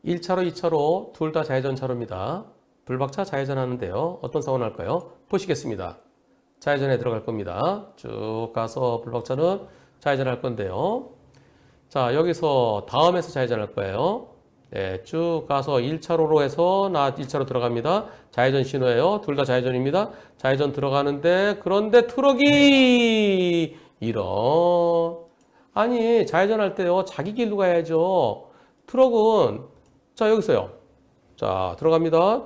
1차로, 2차로 둘 다 좌회전 차로입니다. 불박차 좌회전 하는데요. 어떤 사고 날까요? 보시겠습니다. 좌회전에 들어갈 겁니다. 쭉 가서 불박차는 좌회전 할 건데요. 자, 여기서 다음에서 좌회전 할 거예요. 네, 쭉 가서 1차로로 해서 나 1차로 들어갑니다. 좌회전 신호예요. 둘 다 좌회전입니다. 좌회전 들어가는데 그런데 트럭이 이런 아니 좌회전 할 때요. 자기 길로 가야죠. 트럭은 자 여기 있어요. 자 들어갑니다.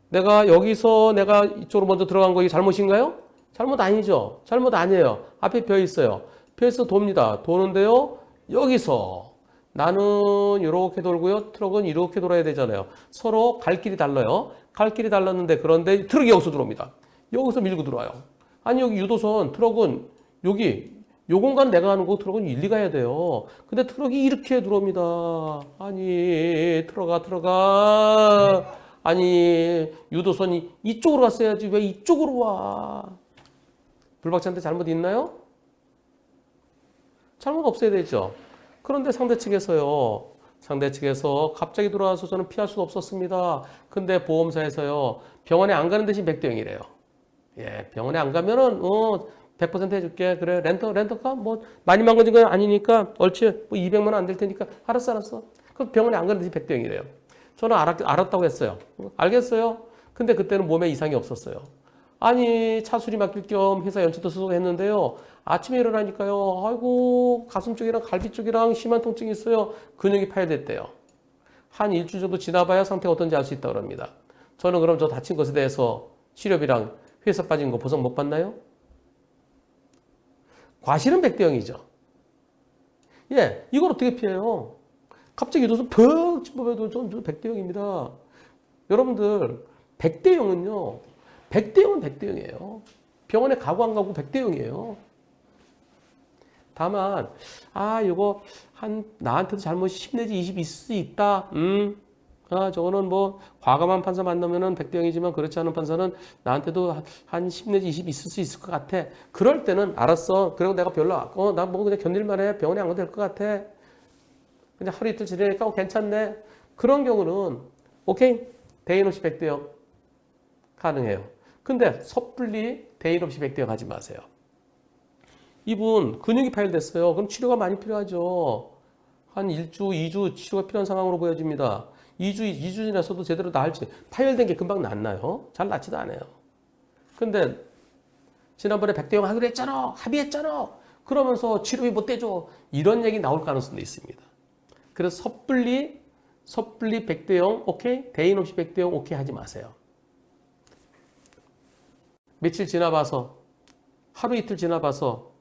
내가 여기서 내가 이쪽으로 먼저 들어간 거 이게 잘못인가요? 잘못 아니죠. 잘못 아니에요. 앞에 벼 있어요. 벼에서 돕니다. 도는데요. 여기서 나는 이렇게 돌고요. 트럭은 이렇게 돌아야 되잖아요. 서로 갈 길이 달라요. 갈 길이 달랐는데 그런데 트럭이 여기서 들어옵니다. 여기서 밀고 들어와요. 아니 여기 유도선 트럭은 여기 요 공간 내가 가는 거 트럭은 일리 가야 돼요. 근데 트럭이 이렇게 들어옵니다. 아니 들어가 아니 유도선이 이쪽으로 갔어야지 왜 이쪽으로 와? 불박차한테 잘못 있나요? 잘못 없어야 되죠. 그런데 상대 측에서 갑자기 들어와서 저는 피할 수 없었습니다. 근데 보험사에서요 병원에 안 가는 대신 100대 0이래요. 예, 병원에 안 가면은 100% 해줄게. 그래 렌터카 뭐 많이 망가진 건 아니니까 얼추 뭐 200만 원 안 될 테니까 알았어. 그럼 병원에 안 가는 대신 100대 0이래요. 저는 알았다고 했어요. 알겠어요. 근데 그때는 몸에 이상이 없었어요. 아니 차수리 맡길 겸 회사 연체도 수속했는데요. 아침에 일어나니까요. 아이고 가슴 쪽이랑 갈비 쪽이랑 심한 통증이 있어요. 근육이 파열됐대요. 한 일주일 정도 지나봐야 상태가 어떤지 알 수 있다고 합니다. 저는 그럼 저 다친 것에 대해서 치료비랑 회사 빠진 거 보상 못 받나요? 과실은 100대 0이죠. 예, 이걸 어떻게 피해요? 갑자기 유도선 퍽 짚어봐도 전 100대 0입니다. 여러분들 100대 0은요. 100대 0은 100대 0이에요. 병원에 가고 안 가고 100대 0이에요. 다만 이거 나한테도 잘못이 10 내지 20 있을 수 있다. 저거는 뭐 과감한 판사 만나면은 100대 0이지만 그렇지 않은 판사는 나한테도 한 10 내지 20 있을 수 있을 것 같아. 그럴 때는 알았어. 그리고 내가 별로 나 뭐 그냥 견딜만 해. 병원에 안 가도 될 것 같아. 그냥 하루 이틀 지내니까 괜찮네. 그런 경우는 오케이. 대인 없이 100대 0 가능해요. 근데 섣불리 대인 없이 100대 0 하지 마세요. 이분 근육이 파열됐어요. 그럼 치료가 많이 필요하죠. 한 1주, 2주 치료가 필요한 상황으로 보여집니다. 2주 지나서도 제대로 나을지 파열된 게 금방 낫나요? 잘 낫지도 않아요. 근데 지난번에 100대 0 하기로 했잖아. 합의했잖아. 그러면서 치료비 못 대줘. 이런 얘기 나올 가능성도 있습니다. 그래서 섣불리 100대 0 오케이? 대인 없이 100대 0 오케이 하지 마세요. 며칠 지나봐서 하루 이틀 지나봐서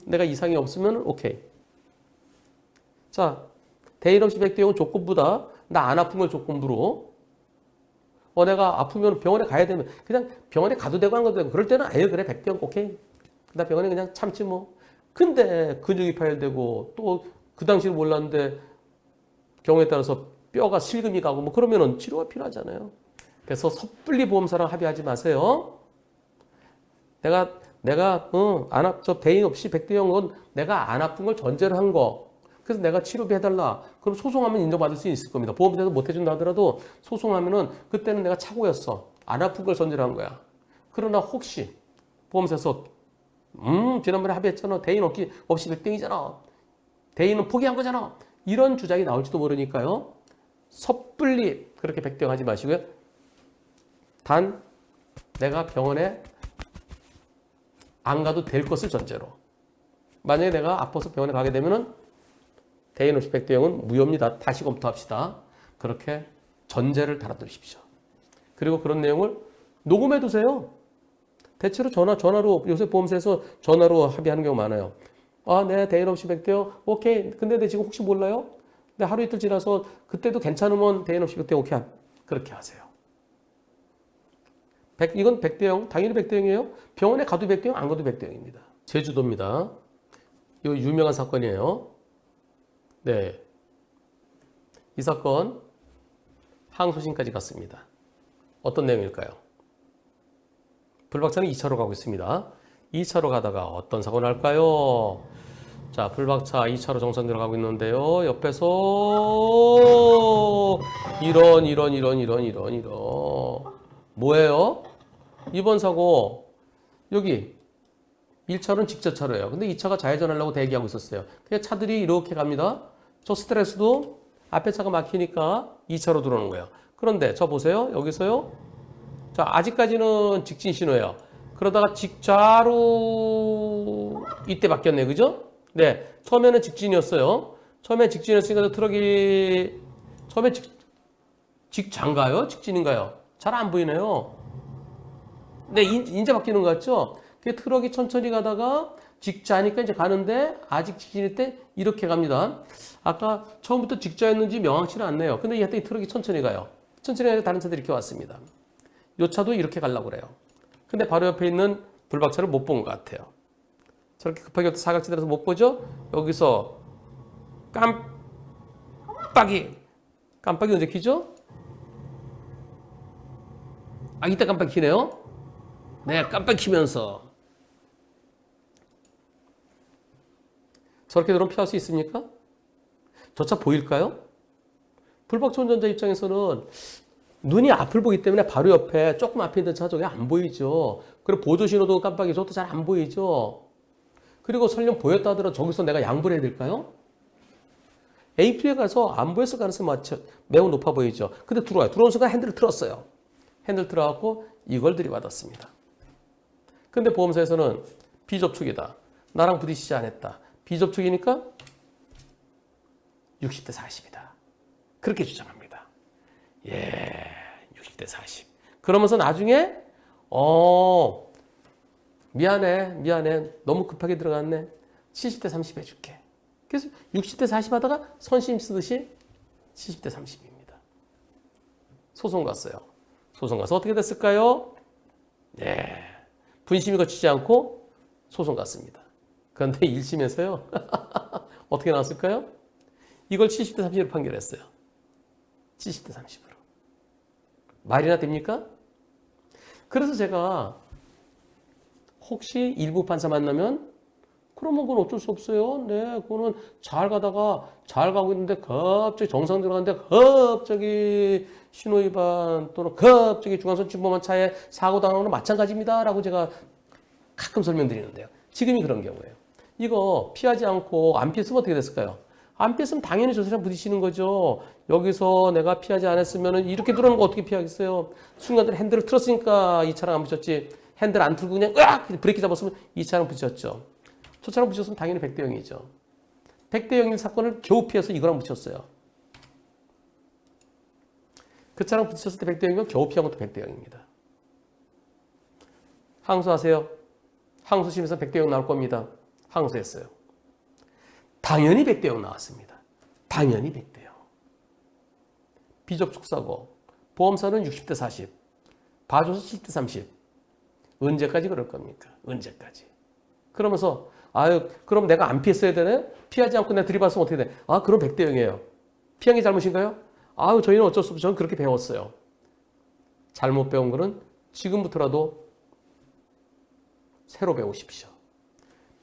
내가 이상이 없으면 오케이. 자, 대인 없이 100대 0은 조건부다. 나 안 아픈 걸 조건부로. 내가 아프면 병원에 가야 되면 그냥 병원에 가도 되고 안 가도 되고 그럴 때는 아예 그래 100대 0 오케이. 나 병원에 그냥 참지 뭐. 근데 근육이 파열되고 또 그 당시는 몰랐는데 경우에 따라서 뼈가 실금이 가고 뭐 그러면은 치료가 필요하잖아요. 그래서 섣불리 보험사랑 합의하지 마세요. 내가 저 대인 없이 100대 0은 내가 안 아픈 걸 전제로 한 거. 그래서 내가 치료비 해달라. 그럼 소송하면 인정받을 수 있을 겁니다. 보험사에서 못 해준다 하더라도 소송하면은 그때는 내가 착오였어. 안 아픈 걸 전제로 한 거야. 그러나 혹시 보험사에서 지난번에 합의했잖아. 대인 없이 100대 0이잖아. 대인은 포기한 거잖아. 이런 주장이 나올지도 모르니까요. 섣불리 그렇게 100대 0 하지 마시고요. 단 내가 병원에 안 가도 될 것을 전제로. 만약에 내가 아파서 병원에 가게 되면은 대인 없이 100대 0은 무효입니다. 다시 검토합시다. 그렇게 전제를 달아두십시오. 그리고 그런 내용을 녹음해 두세요. 대체로 전화로 요새 보험사에서 전화로 합의하는 경우 많아요. 네, 대인 없이 100대 0 오케이. 근데 내 지금 혹시 몰라요? 근데 하루 이틀 지나서 그때도 괜찮으면 대인 없이 100대 0 오케이. 그렇게 하세요. 이건 100대 0, 당연히 100대 0이에요. 병원에 가도 100대 0, 안 가도 100대 0입니다. 제주도입니다. 이거 유명한 사건이에요. 네. 이 사건 항소심까지 갔습니다. 어떤 내용일까요? 불박차는 2차로 가고 있습니다. 2차로 가다가 어떤 사고 날까요? 자, 불박차 2차로 정상 들어가고 있는데요. 옆에서 이런. 뭐예요? 이번 사고 여기 1차로는 직전차로예요. 근데 2차가 좌회전하려고 대기하고 있었어요. 그냥 차들이 이렇게 갑니다. 저 스트레스도 앞에 차가 막히니까 2차로 들어오는 거예요. 그런데 저 보세요. 여기서요. 자, 아직까지는 직진 신호예요. 그러다가 직좌로 이때 바뀌었네. 그죠? 네. 처음에는 직진이었어요. 처음에 직진이었으니까 트럭이 처음에 직좌인가요? 직진인가요? 잘 안 보이네요. 네, 이제 바뀌는 것 같죠? 그 트럭이 천천히 가다가 직좌니까 이제 가는데 아직 직진일 때 이렇게 갑니다. 아까 처음부터 직좌였는지 명확치는 않네요. 근데 이 트럭이 천천히 가요. 천천히 가니까 다른 차들이 이렇게 왔습니다. 요 차도 이렇게 가려고 그래요. 근데 바로 옆에 있는 불박차를 못 본 것 같아요. 저렇게 급하게 사각지대라서 못 보죠? 여기서 깜빡이 언제 켜죠? 아, 이때 깜빡이 켜네요? 네, 깜빡이 켜면서 저렇게 들어오면 피할 수 있습니까? 저 차 보일까요? 불박차 운전자 입장에서는 눈이 앞을 보기 때문에 바로 옆에 조금 앞에 있는 차 저게 안 보이죠. 그리고 보조신호도 깜빡이 저것도 잘 안 보이죠. 그리고 설령 보였다 하더라도 저기서 내가 양보를 해야 될까요? AP에 가서 안 보였을 가능성이 매우 높아 보이죠. 근데 들어와요. 들어오는 순간 핸들을 틀었어요. 핸들 틀어갖고 이걸 들이받았습니다. 근데 보험사에서는 비접촉이다. 나랑 부딪히지 않았다. 비접촉이니까 60대 40이다. 그렇게 주장합니다. 예, 60대 40. 그러면서 나중에 미안해. 너무 급하게 들어갔네. 70대 30 해줄게. 그래서 60대 40 하다가 선심 쓰듯이 70대 30입니다. 소송 갔어요. 소송 가서 어떻게 됐을까요? 예, 분심이 거치지 않고 소송 갔습니다. 그런데 1심에서요. 어떻게 나왔을까요? 이걸 70대 30으로 판결했어요. 70대 30으로. 말이나 됩니까? 그래서 제가 혹시 일부 판사 만나면 그러면 그건 어쩔 수 없어요. 네, 그거는 잘 가다가 잘 가고 있는데 갑자기 정상 들어가는데 갑자기 신호위반 또는 갑자기 중앙선 침범한 차에 사고 당하는 건 마찬가지입니다. 라고 제가 가끔 설명드리는데요. 지금이 그런 경우예요. 이거 피하지 않고 안 피했으면 어떻게 됐을까요? 안 피했으면 당연히 저 사람 부딪히는 거죠. 여기서 내가 피하지 않았으면 이렇게 들어오는 거 어떻게 피하겠어요? 순간적으로 핸들을 틀었으니까 이 차랑 안 부딪혔지. 핸들 안 틀고 그냥 으악! 브레이크 잡았으면 이 차랑 부딪혔죠. 저 차랑 부딪혔으면 당연히 100대 0이죠. 100대 0인 사건을 겨우 피해서 이거랑 부딪혔어요. 그 차랑 부딪혔을 때 100대 0이면 겨우 피한 것도 100대 0입니다. 항소하세요. 항소심에서 100대 0 나올 겁니다. 항소했어요. 당연히 100대 0 나왔습니다. 당연히 100대 0. 비접촉사고, 보험사는 60대 40, 봐줘서 70대 30. 언제까지 그럴 겁니까? 언제까지? 그러면서 그럼 내가 안 피했어야 되네? 피하지 않고 내가 들이받으면 어떻게 돼? 그럼 100대 0이에요. 피한 게 잘못인가요? 저희는 어쩔 수 없어. 저는 그렇게 배웠어요. 잘못 배운 거는 지금부터라도 새로 배우십시오.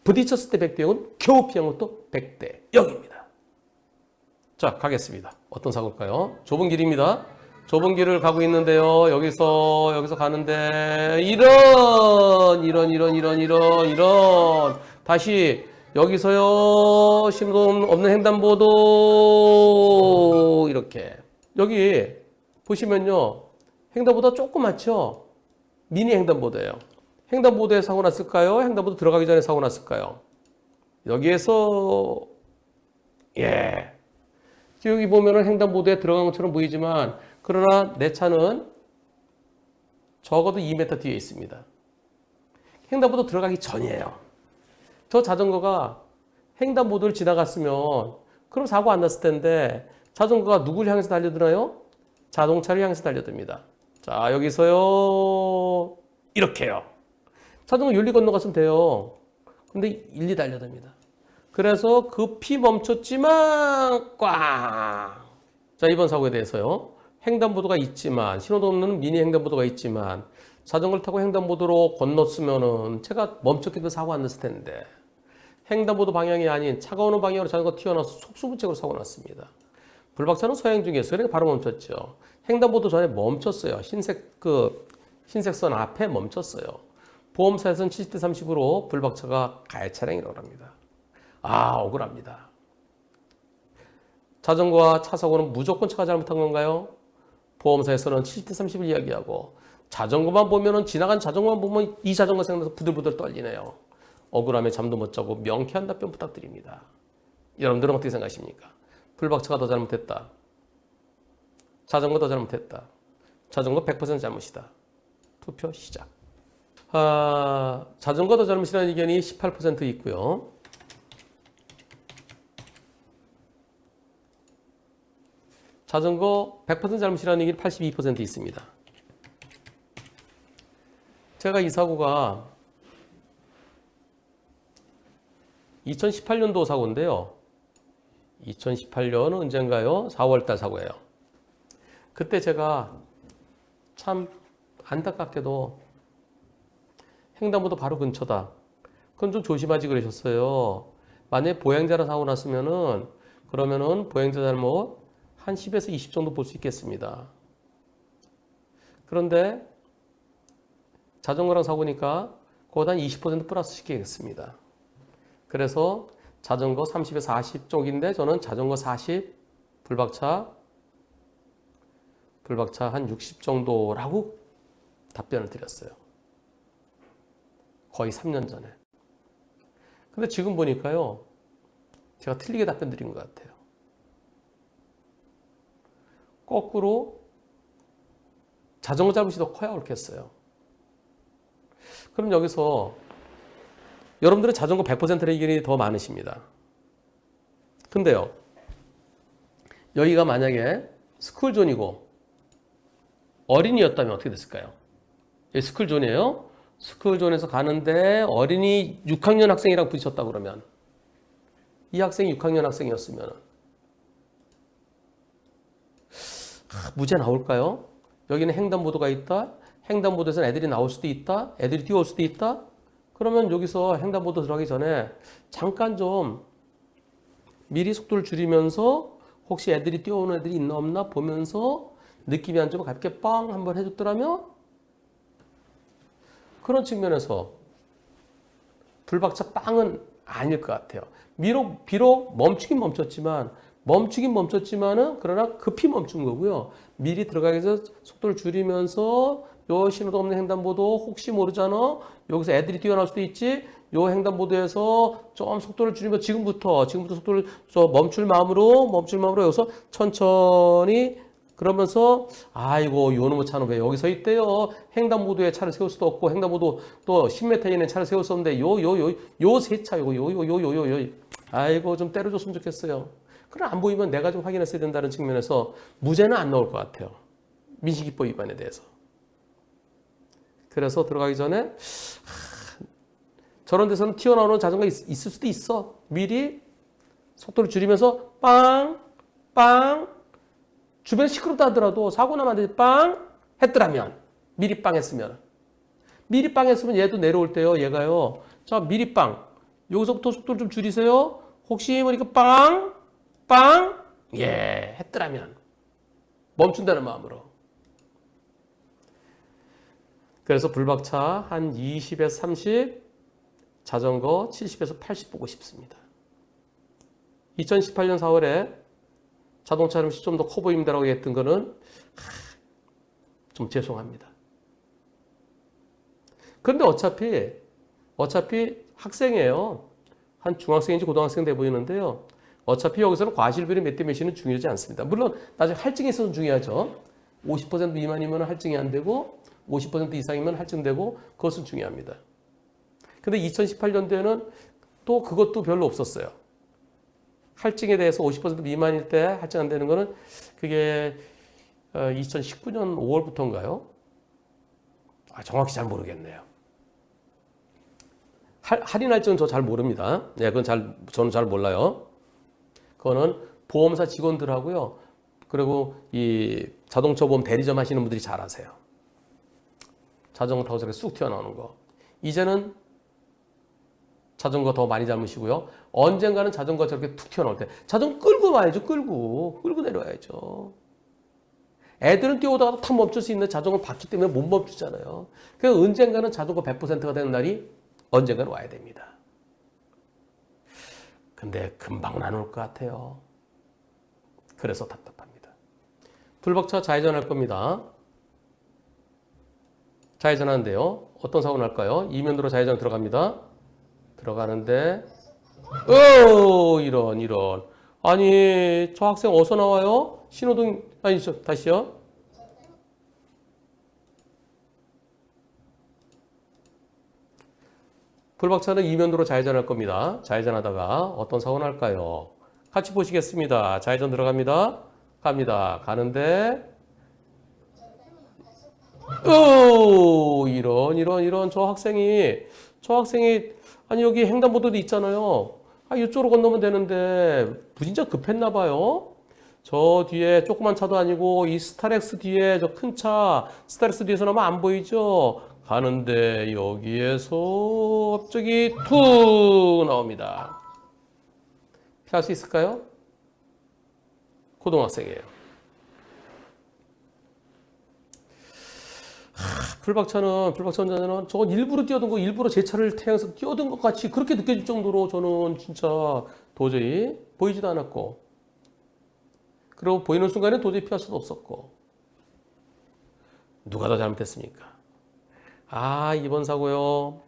부딪혔을 때 100대 0은 겨우 피한 것도 100대 0입니다. 자, 가겠습니다. 어떤 사고일까요? 좁은 길입니다. 좁은 길을 가고 있는데요. 여기서 가는데 이런 다시 여기서요. 신호 없는 횡단보도 이렇게 여기 보시면요. 횡단보도가 조그맣죠? 미니 횡단보도예요. 횡단보도에 사고 났을까요? 횡단보도 들어가기 전에 사고 났을까요? 여기에서 여기 보면은 횡단보도에 들어간 것처럼 보이지만 그러나 내 차는 적어도 2m 뒤에 있습니다. 횡단보도 들어가기 전이에요. 저 자전거가 횡단보도를 지나갔으면 그럼 사고 안 났을 텐데 자전거가 누굴 향해서 달려드나요? 자동차를 향해서 달려듭니다. 자, 여기서요. 이렇게요. 자전거 윤리 건너갔으면 돼요. 근데 일리 달려듭니다. 그래서 급히 멈췄지만 꽝. 자, 이번 사고에 대해서요. 횡단보도가 있지만 신호도 없는 미니 횡단보도가 있지만 자전거를 타고 횡단보도로 건넜으면은 제가 멈췄기도 사고 안 났을 텐데 횡단보도 방향이 아닌 차가 오는 방향으로 자전거 튀어나와서 속수무책으로 사고 났습니다. 불박차는 서행 중이었어요. 그러니까 바로 멈췄죠. 횡단보도 전에 멈췄어요. 흰색 선 앞에 멈췄어요. 보험사에서는 70대 30으로 불박차가 가해 차량이라고 합니다. 억울합니다. 자전거와 차 사고는 무조건 차가 잘못한 건가요? 보험사에서는 70대 30을 이야기하고 자전거만 보면은 지나간 자전거만 보면 이 자전거 생각나서 부들부들 떨리네요. 억울함에 잠도 못 자고 명쾌한 답변 부탁드립니다. 여러분들은 어떻게 생각하십니까? 불박차가 더 잘못했다. 자전거 더 잘못했다. 자전거 100% 잘못이다. 투표 시작. 자전거 더 잘못이라는 의견이 18% 있고요. 자전거 100% 잘못이라는 의견이 82% 있습니다. 제가 이 사고가 2018년도 사고인데요. 2018년 언젠가요? 4월달 사고예요. 그때 제가 참 안타깝게도 횡단보도 바로 근처다. 그건 좀 조심하지 그러셨어요. 만약에 보행자라 사고 났으면은 그러면은 보행자 잘못 한 10에서 20 정도 볼 수 있겠습니다. 그런데 자전거랑 사고니까 그보다 한 20% 플러스 시키겠습니다. 그래서 자전거 30에서 40 쪽인데 저는 자전거 40, 불박차 한 60 정도라고 답변을 드렸어요. 거의 3년 전에. 근데 지금 보니까요, 제가 틀리게 답변 드린 것 같아요. 거꾸로 자전거 잘못이 더 커야 옳겠어요. 그럼 여기서 여러분들은 자전거 100%의 의견이 더 많으십니다. 근데요, 여기가 만약에 스쿨존이고 어린이였다면 어떻게 됐을까요? 여기 스쿨존이에요. 스쿨존에서 가는데 어린이 6학년 학생이랑 부딪혔다 그러면 이 학생이 6학년 학생이었으면 무죄 나올까요? 여기는 횡단보도가 있다. 횡단보도에서는 애들이 나올 수도 있다. 애들이 뛰어올 수도 있다. 그러면 여기서 횡단보도 들어가기 전에 잠깐 좀 미리 속도를 줄이면서 혹시 애들이 뛰어오는 애들이 있나 없나 보면서 느낌이 안 좋으면 가볍게 빵 한번 해줬더라면 그런 측면에서 불박차 빵은 아닐 것 같아요. 비록 멈추긴 멈췄지만은 그러나 급히 멈춘 거고요. 미리 들어가기 위해서 속도를 줄이면서 요 신호도 없는 횡단보도 혹시 모르잖아. 여기서 애들이 뛰어날 수도 있지. 요 횡단보도에서 좀 속도를 줄이면 지금부터 속도를 멈출 마음으로 여기서 천천히 그러면서 아이고 요놈의 차는 왜 여기 서 있대요. 횡단보도에 차를 세울 수도 없고 횡단보도 또 10m 이내 차를 세울 수 없는데 요 세 차 요거 아이고 좀 때려줬으면 좋겠어요. 그럼 안 보이면 내가 좀 확인했어야 된다는 측면에서 무죄는 안 나올 것 같아요. 민식이법 위반에 대해서. 그래서 들어가기 전에 저런 데서는 튀어나오는 자전거 있을 수도 있어. 미리 속도를 줄이면서 빵 주변에 시끄럽다 하더라도 사고 나면 안 되지 빵 했더라면 미리 빵 했으면 얘도 내려올 때요. 얘가요. 자 미리 빵 여기서부터 속도를 좀 줄이세요. 혹시 모르니까 빵 했더라면 멈춘다는 마음으로. 그래서 불박차 한 20에서 30, 자전거 70에서 80 보고 싶습니다. 2018년 4월에 자동차 잘못이 좀 더 커 보입니다라고 했던 거는 좀 죄송합니다. 그런데 어차피 학생이에요. 한 중학생인지 고등학생 돼 보이는데요. 어차피 여기서는 과실비율이 몇 대 몇이는 중요하지 않습니다. 물론 나중에 할증이 있어서 중요하죠. 50% 미만이면 할증이 안 되고 50% 이상이면 할증되고 그것은 중요합니다. 근데 2018년도에는 또 그것도 별로 없었어요. 할증에 대해서 50% 미만일 때 할증 안 되는 거는 그게 2019년 5월부터인가요? 정확히 잘 모르겠네요. 할인 할증은 저 잘 모릅니다. 네, 저는 잘 몰라요. 그거는 보험사 직원들하고요. 그리고 이 자동차 보험 대리점 하시는 분들이 잘 아세요. 자전거 타고 저렇게 쑥 튀어나오는 거. 이제는 자전거 더 많이 잡으시고요. 언젠가는 자전거 저렇게 툭 튀어나올 때 자전거 끌고 와야죠. 끌고 내려와야죠. 애들은 뛰어오다가 탁 멈출 수 있는 자전거 바퀴 때문에 못 멈추잖아요. 그래서 언젠가는 자전거 100%가 되는 날이 언젠가는 와야 됩니다. 근데 금방 안 올 것 같아요. 그래서 답답합니다. 불박차 좌회전할 겁니다. 좌회전하는데요. 어떤 사고 날까요? 이면도로 좌회전 들어갑니다. 들어가는데 이런 아니 저 학생 어디서 나와요? 신호등 아니 다시요. 불박차는 이면도로 좌회전할 겁니다. 좌회전하다가 어떤 사고 날까요? 같이 보시겠습니다. 좌회전 들어갑니다. 갑니다. 가는데 이런 저 학생이 아니 여기 횡단보도도 있잖아요. 이쪽으로 건너면 되는데 진짜 급했나 봐요. 저 뒤에 조그만 차도 아니고 이 스타렉스 뒤에 저 큰 차 스타렉스 뒤에서 나면 안 보이죠? 가는데 여기에서 갑자기 툭 나옵니다. 피할 수 있을까요? 고등학생이에요. 불박차 운전자는 저건 일부러 뛰어든 거, 일부러 제 차를 태워서 뛰어든 것 같이 그렇게 느껴질 정도로 저는 진짜 도저히 보이지도 않았고, 그리고 보이는 순간에 도저히 피할 수도 없었고, 누가 더 잘못했습니까? 이번 사고요.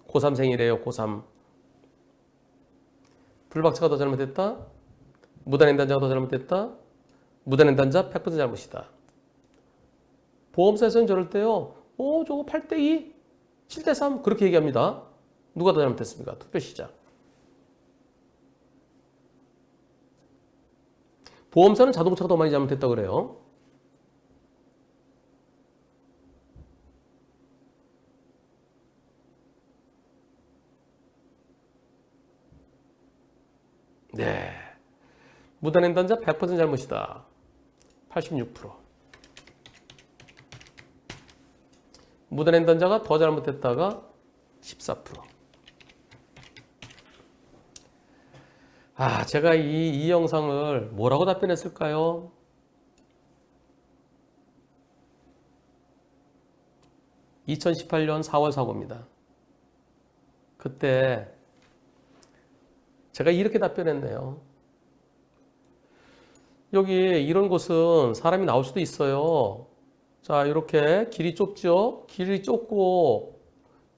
고3생이래요, 고3. 불박차가 더 잘못했다? 무단횡단자가 더 잘못했다? 무단횡단자 100% 잘못이다. 보험사에서는 저럴 때요. 저거 8대2, 7대3 그렇게 얘기합니다. 누가 더 잘못했습니까? 투표 시작. 보험사는 자동차가 더 많이 잘못했다고 그래요. 네. 무단횡단자 100% 잘못이다. 86%. 무단횡단자가 더 잘못했다가 14%. 제가 이 영상을 뭐라고 답변했을까요? (2018년 4월) 사고입니다. 그때 제가 이렇게 답변했네요. 여기 이런 곳은 사람이 나올 수도 있어요. 자, 이렇게 길이 좁죠? 길이 좁고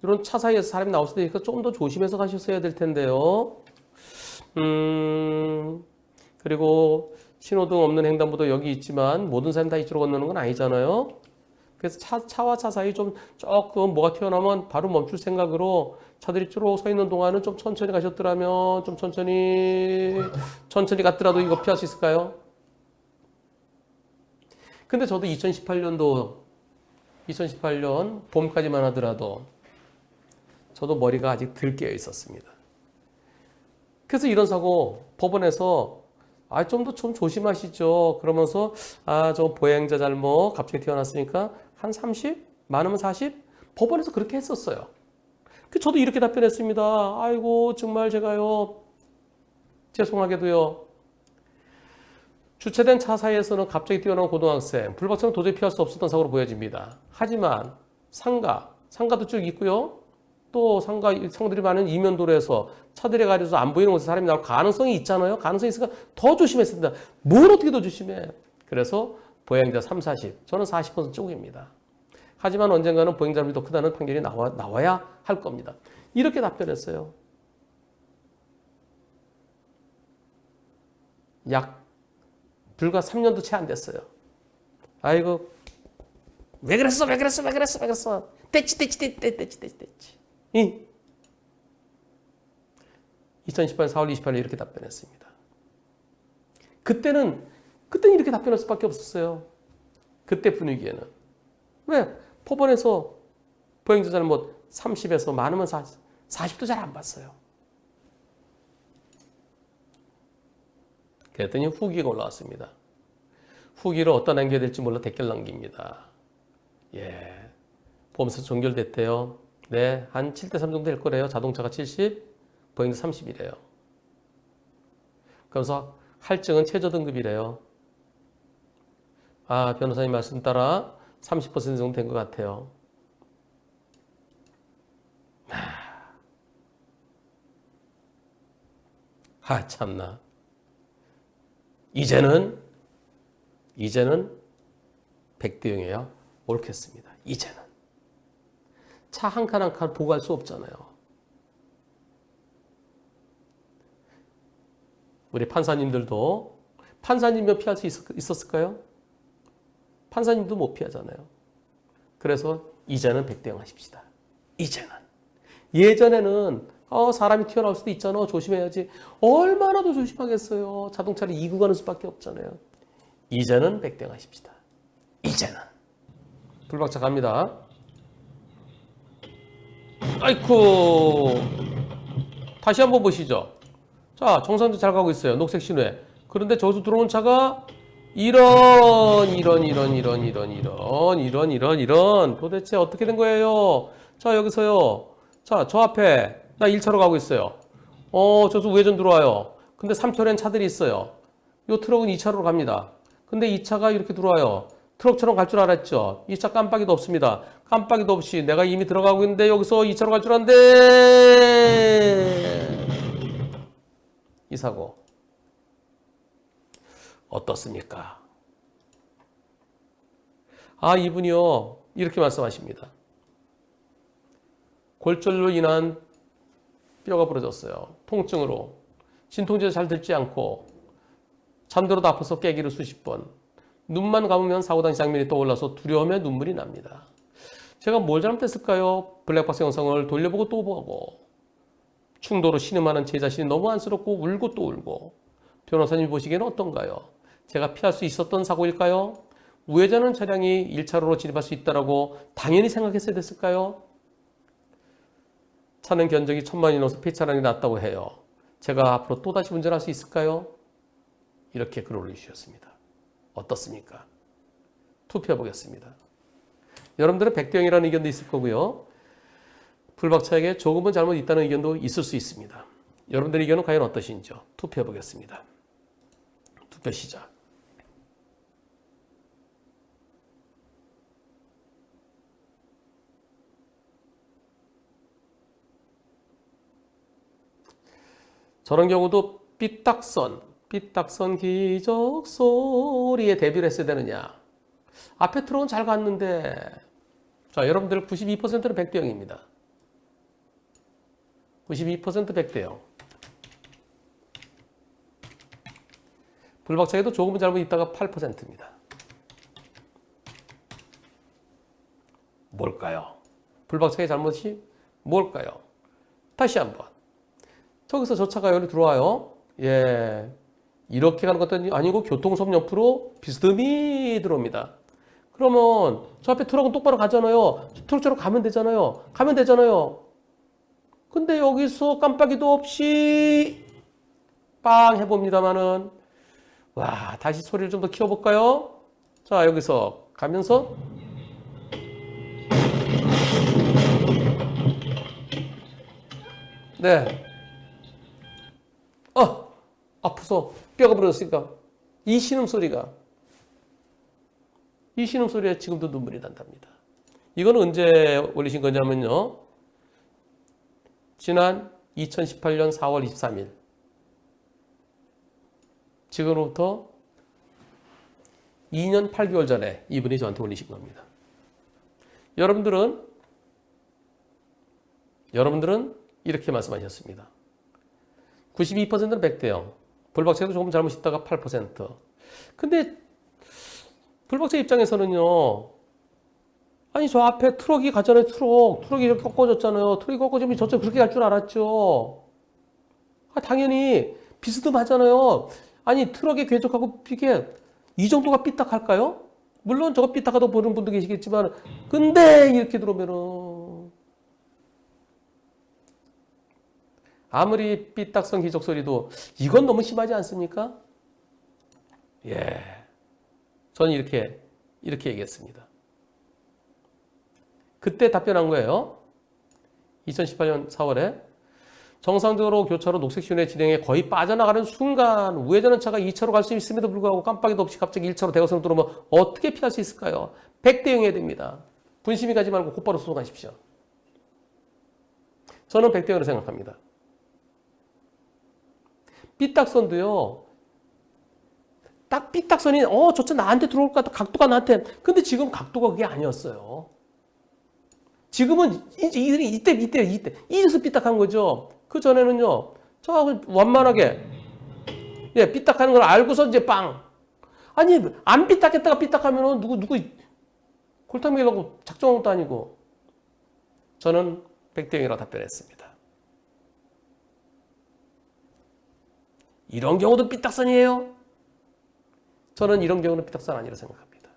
이런 차 사이에서 사람이 나올 수도 있으니까 좀 더 조심해서 가셨어야 될 텐데요. 그리고 신호등 없는 횡단보도 여기 있지만 모든 사람이 다 이쪽으로 건너는 건 아니잖아요. 그래서 차와 차 사이 좀 조금 뭐가 튀어나오면 바로 멈출 생각으로 차들이 쭉 서 있는 동안은 좀 천천히 가셨더라면 좀 천천히 갔더라도 이거 피할 수 있을까요? 근데 저도 2018년 봄까지만 하더라도 저도 머리가 아직 덜 깨어 있었습니다. 그래서 이런 사고 법원에서 좀 더 좀 조심하시죠. 그러면서 저 보행자 잘못 갑자기 튀어났으니까 한 30? 많으면 40? 법원에서 그렇게 했었어요. 저도 이렇게 답변했습니다. 아이고 정말 제가요 죄송하게도요. 주차된 차 사이에서는 갑자기 뛰어나온 고등학생, 불박차는 도저히 피할 수 없었던 사고로 보여집니다. 하지만 상가도 쭉 있고요. 또 상들이 많은 이면도로에서 차들이 가려서 안 보이는 곳에 사람이 나올 가능성이 있잖아요. 가능성이 있으니까 더 조심했습니다. 뭘 어떻게 더 조심해? 그래서 보행자 3, 40, 저는 40% 쪽입니다. 하지만 언젠가는 보행자율이 더 크다는 판결이 나와야 할 겁니다. 이렇게 답변했어요. 약 불과 3년도 채 안 됐어요. 아이고 왜 그랬어? 떼치 2018년 4월 28일 이렇게 답변했습니다. 그때는 이렇게 답변할 수밖에 없었어요. 그때 분위기에는. 왜? 법원에서 보행자 잘못 30에서 많으면 40도 잘 안 봤어요. 그랬더니 후기가 올라왔습니다. 후기를 어디다 남겨야 될지 몰라 댓글 남깁니다. 보험사 종결됐대요. 네, 한 7대3 정도 될 거래요. 자동차가 70, 보행자 30이래요. 그래서 할증은 최저 등급이래요. 아, 변호사님 말씀 따라 30% 정도 된 것 같아요. 참나. 이제는 100대 0이에요. 옳겠습니다. 이제는. 차 한 칸 한 칸 보고 갈 수 없잖아요. 우리 판사님들도 판사님이면 피할 수 있었을까요? 판사님도 못 피하잖아요. 그래서 이제는 100대 0 하십시다. 이제는. 예전에는 사람이 튀어나올 수도 있잖아. 조심해야지. 얼마나 더 조심하겠어요. 자동차를 이고 가는 수밖에 없잖아요. 이제는 100대 0 하십시다. 이제는. 불박차 갑니다. 아이쿠. 다시 한번 보시죠. 자, 정상도 잘 가고 있어요. 녹색 신호에. 그런데 저기서 들어오는 차가 이런 도대체 어떻게 된 거예요? 자, 여기서요. 자, 저 앞에 나 1차로 가고 있어요. 저기서 우회전 들어와요. 근데 3차로엔 차들이 있어요. 요 트럭은 2차로로 갑니다. 근데 이 차가 이렇게 들어와요. 트럭처럼 갈 줄 알았죠. 이 차 깜빡이도 없습니다. 깜빡이도 없이 내가 이미 들어가고 있는데 여기서 2차로 갈 줄 알았는데 이 사고 어떻습니까? 이분이요. 이렇게 말씀하십니다. 골절로 인한 뼈가 부러졌어요. 통증으로. 진통제도 잘 듣지 않고 잠들어도 아파서 깨기를 수십 번. 눈만 감으면 사고 당시 장면이 떠올라서 두려움에 눈물이 납니다. 제가 뭘 잘못했을까요? 블랙박스 영상을 돌려보고 또 보고 충도로 신음하는 제 자신이 너무 안쓰럽고 울고 또 울고 변호사님이 보시기에는 어떤가요? 제가 피할 수 있었던 사고일까요? 우회전하는 차량이 1차로로 진입할 수 있다고 당연히 생각했어야 됐을까요? 차는 견적이 1000만이 넘어서 폐차량이 났다고 해요. 제가 앞으로 또다시 운전할 수 있을까요? 이렇게 글을 올려주셨습니다. 어떻습니까? 투표해 보겠습니다. 여러분들은 100대 0이라는 의견도 있을 거고요. 불박차에게 조금은 잘못 있다는 의견도 있을 수 있습니다. 여러분들의 의견은 과연 어떠신지요? 투표해 보겠습니다. 투표 시작. 저런 경우도 삐딱선 기적 소리에 대비를 했어야 되느냐. 앞에 트럭은 잘 갔는데 자, 여러분들 92%는 100대 0입니다. 92% 100대 0. 불박차에도 조금은 잘못 있다가 8%입니다. 뭘까요? 불박차의 잘못이 뭘까요? 다시 한번. 저기서 저 차가 여기 들어와요. 예. 이렇게 가는 것도 아니고 교통섭 옆으로 비스듬히 들어옵니다. 그러면 저 앞에 트럭은 똑바로 가잖아요. 트럭처럼 가면 되잖아요. 근데 여기서 깜빡이도 없이 빵 해봅니다만은 와, 다시 소리를 좀 더 키워볼까요? 자, 여기서 가면서 네. 아프서 뼈가 부러졌으니까 이 신음소리에 지금도 눈물이 난답니다. 이건 언제 올리신 거냐면요. 지난 2018년 4월 23일. 지금으로부터 2년 8개월 전에 이분이 저한테 올리신 겁니다. 여러분들은 이렇게 말씀하셨습니다. 92%는 100대 0. 불박차도 조금 잘못 있다가 8%. 근데 불박차 입장에서는요. 아니 저 앞에 트럭이 가잖아요. 트럭이 이렇게 꺾어졌잖아요. 트럭이 꺾어지면 저쪽 그렇게 갈 줄 알았죠. 당연히 비스듬하잖아요. 아니 트럭의 궤적하고 이게 이 정도가 삐딱할까요? 물론 저거 삐딱하다고 보는 분도 계시겠지만 근데 이렇게 들어오면은 아무리 삐딱선 기적 소리도 이건 너무 심하지 않습니까? 예, 저는 이렇게 얘기했습니다. 그때 답변한 거예요. 2018년 4월에 정상적으로 교차로 녹색 시운의 진행에 거의 빠져나가는 순간 우회전차가 2차로 갈 수 있음에도 불구하고 깜빡이도 없이 갑자기 1차로 대각선으로 들어오면 어떻게 피할 수 있을까요? 100대 0해야 됩니다. 분심이 가지 말고 곧바로 소송하십시오. 저는 100대 0으로 생각합니다. 삐딱선도요. 딱 삐딱선이 저차 나한테 들어올 것 같다. 각도가 나한테. 근데 지금 각도가 그게 아니었어요. 지금은 이제 이때 이래서 삐딱한 거죠. 그 전에는요. 저 완만하게 삐딱하는 걸 알고서 이제 빵. 아니 안 삐딱했다가 삐딱하면은 누구 골탕 먹이려고 작정한 것도 아니고. 저는 100대 0이라고 답변했습니다. 이런 경우도 삐딱선이에요? 저는 이런 경우는 삐딱선 아니라고 생각합니다.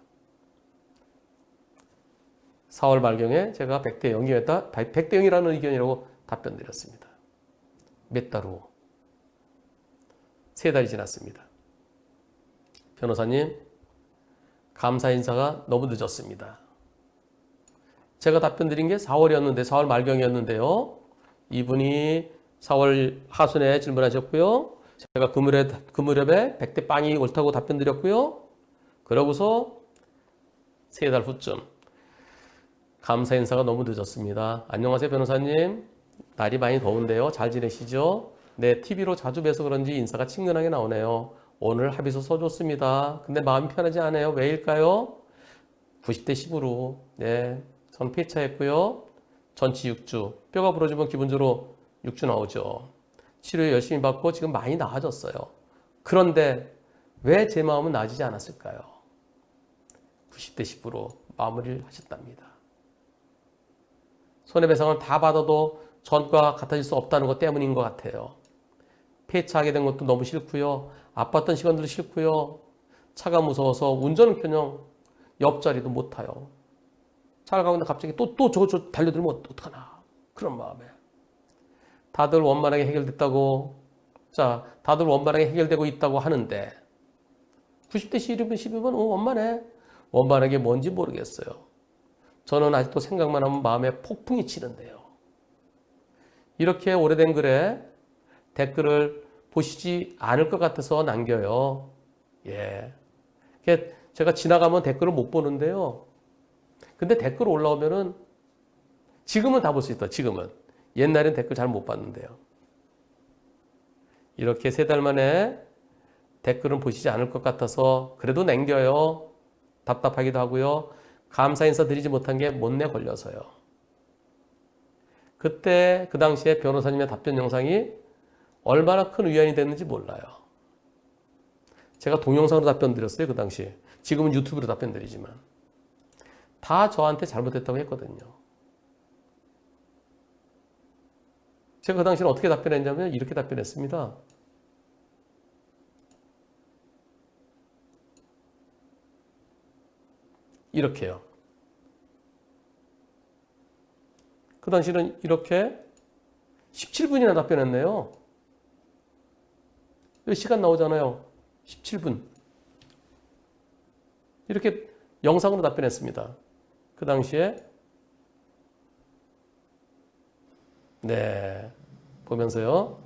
4월 말경에 제가 100대 0이었다. 100대 0이라는 의견이라고 답변 드렸습니다. 몇 달 후. 3달이 지났습니다. 변호사님, 감사 인사가 너무 늦었습니다. 제가 답변 드린 게 4월이었는데, 4월 말경이었는데요. 이분이 4월 하순에 질문하셨고요. 제가 그 무렵에 100대 빵이 옳다고 답변 드렸고요. 그러고서 3달 후쯤 감사 인사가 너무 늦었습니다. 안녕하세요 변호사님. 날이 많이 더운데요. 잘 지내시죠? 네, TV로 자주 뵈서 그런지 인사가 친근하게 나오네요. 오늘 합의서 써줬습니다. 근데 마음이 편하지 않아요. 왜일까요? 90대 10으로 네, 전 폐차했고요. 전치 6주. 뼈가 부러지면 기본적으로 6주 나오죠. 치료 열심히 받고 지금 많이 나아졌어요. 그런데 왜 제 마음은 나아지지 않았을까요? 90대 10으로 마무리를 하셨답니다. 손해배상을 다 받아도 전과 같아질 수 없다는 것 때문인 것 같아요. 폐차하게 된 것도 너무 싫고요. 아팠던 시간들도 싫고요. 차가 무서워서 운전은커녕 옆자리도 못 타요. 차를 가고 있는데 갑자기 또 저거 달려들면 어떡하나. 그런 마음에. 다들 원만하게 해결됐다고, 다들 원만하게 해결되고 있다고 하는데, 90대 10이면 원만해. 원만하게 뭔지 모르겠어요. 저는 아직도 생각만 하면 마음에 폭풍이 치는데요. 이렇게 오래된 글에 댓글을 보시지 않을 것 같아서 남겨요. 예. 제가 지나가면 댓글을 못 보는데요. 근데 댓글 올라오면은, 지금은 다 볼 수 있다, 지금은. 옛날엔 댓글 잘 못 봤는데요. 이렇게 3달 만에 댓글은 보시지 않을 것 같아서 그래도 남겨요. 답답하기도 하고요. 감사 인사 드리지 못한 게 못내 걸려서요. 그때 그 당시에 변호사님의 답변 영상이 얼마나 큰 위안이 됐는지 몰라요. 제가 동영상으로 답변 드렸어요. 그 당시에. 지금은 유튜브로 답변 드리지만. 다 저한테 잘못했다고 했거든요. 제가 그 당시에는 어떻게 답변했냐면 이렇게 답변했습니다. 이렇게요. 그 당시에는 이렇게 17분이나 답변했네요. 여기 시간 나오잖아요. 17분. 이렇게 영상으로 답변했습니다. 그 당시에 네, 보면서요.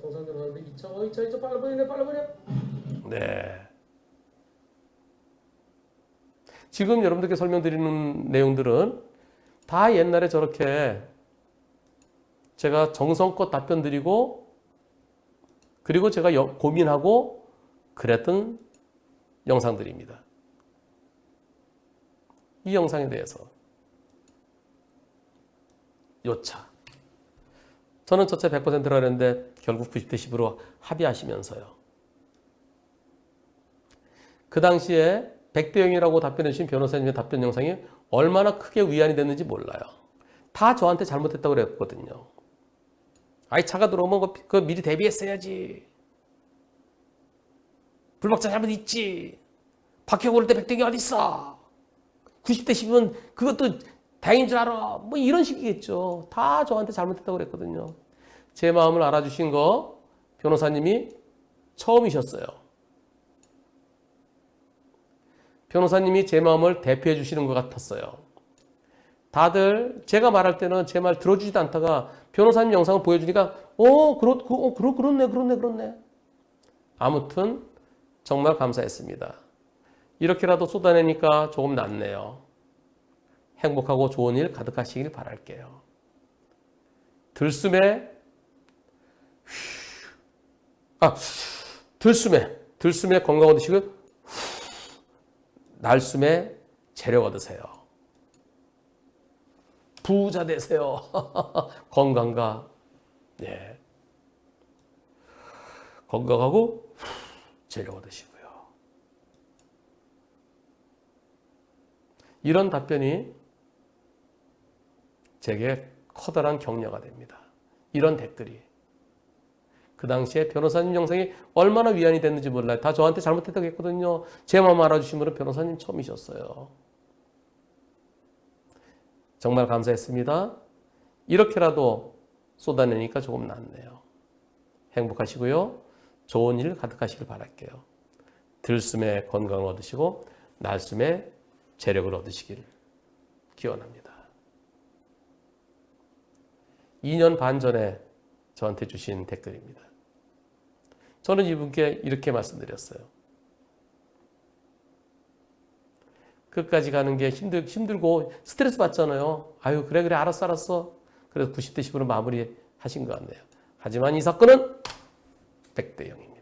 정상적으로 하는데 2차 빨라 보이네. 네. 지금 여러분들께 설명드리는 내용들은 다 옛날에 저렇게 제가 정성껏 답변 드리고 그리고 제가 고민하고 그랬던 영상들입니다. 이 영상에 대해서 요차. 저는 저차 100%라 했는데 결국 90대 10으로 합의하시면서요. 그 당시에 100대 0이라고 답변해 주신 변호사님의 답변 영상이 얼마나 크게 위안이 됐는지 몰라요. 다 저한테 잘못했다고 그랬거든요. 아이 차가 들어오면 그거 미리 대비했어야지. 불박자 잘못 있지. 박혀고 올 때 100대 0이 어딨어. 90대 10이면 그것도 다행인 줄 알아. 뭐 이런 식이겠죠. 다 저한테 잘못했다고 그랬거든요. 제 마음을 알아주신 거 변호사님이 처음이셨어요. 변호사님이 제 마음을 대표해 주시는 것 같았어요. 다들 제가 말할 때는 제 말 들어주지도 않다가 변호사님 영상을 보여주니까 그렇네. 아무튼 정말 감사했습니다. 이렇게라도 쏟아내니까 조금 낫네요. 행복하고 좋은 일 가득하시길 바랄게요. 들숨에 건강 얻으시고 날숨에 재력 얻으세요. 부자 되세요. 건강과 건강하고 재력 얻으시고요. 이런 답변이 제게 커다란 격려가 됩니다. 이런 댓글이. 그 당시에 변호사님 영상이 얼마나 위안이 됐는지 몰라요. 다 저한테 잘못했다고 했거든요. 제 마음 알아주신 분은 변호사님 처음이셨어요. 정말 감사했습니다. 이렇게라도 쏟아내니까 조금 낫네요. 행복하시고요. 좋은 일 가득하시길 바랄게요. 들숨에 건강을 얻으시고 날숨에 재력을 얻으시길 기원합니다. 2년 반 전에 저한테 주신 댓글입니다. 저는 이분께 이렇게 말씀드렸어요. 끝까지 가는 게 힘들고 스트레스 받잖아요. 아유 그래 알았어. 그래서 90대 10으로 마무리 하신 것 같네요. 하지만 이 사건은 100대 0입니다.